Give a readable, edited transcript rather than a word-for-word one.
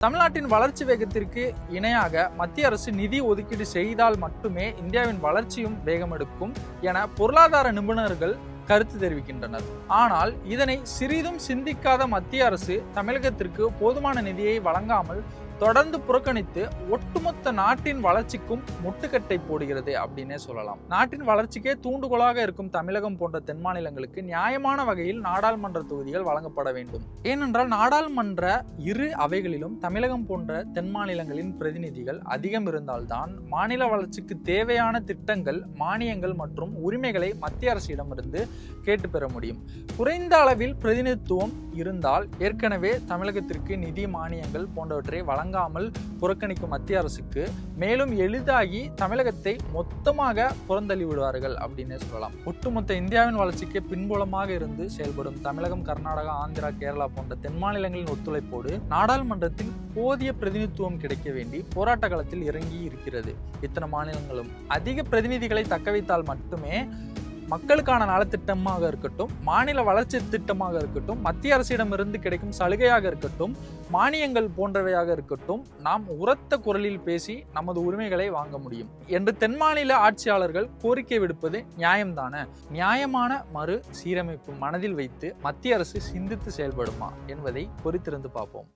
தமிழ்நாட்டின் வளர்ச்சி வேகத்திற்கு இணையாக மத்திய அரசு நிதி ஒதுக்கீடு செய்தால் மட்டுமே இந்தியாவின் வளர்ச்சியும் வேகமெடுக்கும் என பொருளாதார நிபுணர்கள் கருத்து தெரிவிக்கின்றனர். ஆனால் இதனை சிறிதும் சிந்திக்காத மத்திய அரசு தமிழகத்திற்கு போதுமான நிதியை வழங்காமல் தொடர்ந்து புறக்கணித்து ஒட்டுமொத்த நாட்டின் வளர்ச்சிக்கும் முட்டுக்கட்டை போடுகிறது அப்படின்னே சொல்லலாம். நாட்டின் வளர்ச்சிக்கே தூண்டுகோலாக இருக்கும் தமிழகம் போன்ற தென் மாநிலங்களுக்கு நியாயமான வகையில் நாடாளுமன்ற தொகுதிகள் வழங்கப்பட வேண்டும். ஏனென்றால் நாடாளுமன்ற இரு அவைகளிலும் தமிழகம் போன்ற தென் மாநிலங்களின் பிரதிநிதிகள் அதிகம் இருந்தால்தான் மாநில வளர்ச்சிக்கு தேவையான திட்டங்கள், மானியங்கள் மற்றும் உரிமைகளை மத்திய அரசிடமிருந்து கேட்டு பெற முடியும். குறைந்த அளவில் பிரதிநிதித்துவம் இருந்தால் ஏற்கனவே தமிழகத்திற்கு நிதி, மானியங்கள் போன்றவற்றை வழங்காமல் புறக்கணிக்கும் மத்திய அரசுக்கு மேலும் எளிதாகி தமிழகத்தை மொத்தமாக புறந்தள்ளி விடுவார்கள் அப்படின்னு சொல்லலாம். ஒட்டுமொத்த இந்தியாவின் வளர்ச்சிக்கு பின்புலமாக இருந்து செயல்படும் தமிழகம், கர்நாடகா, ஆந்திரா, கேரளா போன்ற தென் மாநிலங்களின் ஒத்துழைப்போடு நாடாளுமன்றத்தில் போதிய பிரதிநிதித்துவம் கிடைக்க வேண்டி போராட்ட களத்தில் இறங்கி இருக்கிறது. இத்தனை மாநிலங்களும் அதிக பிரதிநிதிகளை தக்க வைத்தால் மட்டுமே மக்களுக்கான நலத்திட்டமாக இருக்கட்டும், மாநில வளர்ச்சி திட்டமாக இருக்கட்டும், மத்திய அரசிடமிருந்து கிடைக்கும் சலுகையாக இருக்கட்டும், மானியங்கள் போன்றவையாக இருக்கட்டும், நாம் உரத்த குரலில் பேசி நமது உரிமைகளை வாங்க முடியும் என்று தென் மாநில ஆட்சியாளர்கள் கோரிக்கை விடுப்பது நியாயம்தானே? நியாயமான மறு சீரமைப்பு மனதில் வைத்து மத்திய அரசு சிந்தித்து செயல்படுமா என்பதை பொறுத்திருந்து பார்ப்போம்.